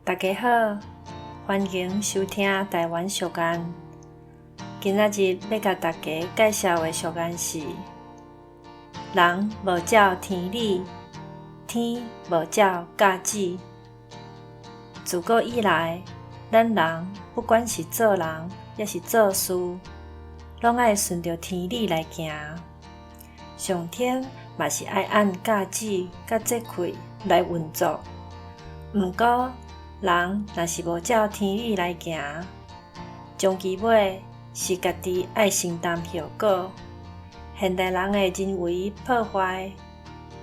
大家好，欢迎收听台湾俗谚。今仔日要甲大家介绍的俗谚是：人无照天理，天无照教子。自古以来，咱人不管是做人也是做事，拢爱顺着天理来行。上天嘛是爱按教旨甲节气来运作。毋过，人若是无照天理来行，终其尾是家己爱承担后果。现代人的人为破坏，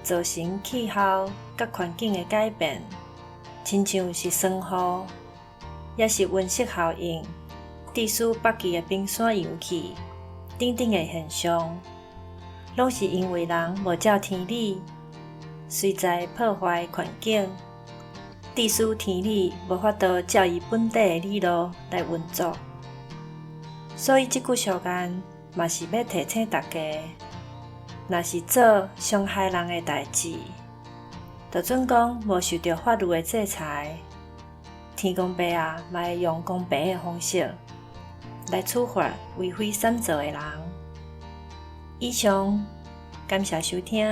造成气候甲环境的改变，亲像是霜雨，也是温室效应、致使北极的冰山融起等等的现象，拢是因为人无照天理，随在破坏环境，致使天理无法度照伊本底的理路来运作。所以这句俗谚嘛是要提醒大家，若是做伤害人的代志，就准讲无受到法律的制裁，天公伯啊嘛会用公平的方式来处罚为非善做的人。以上，感谢收听。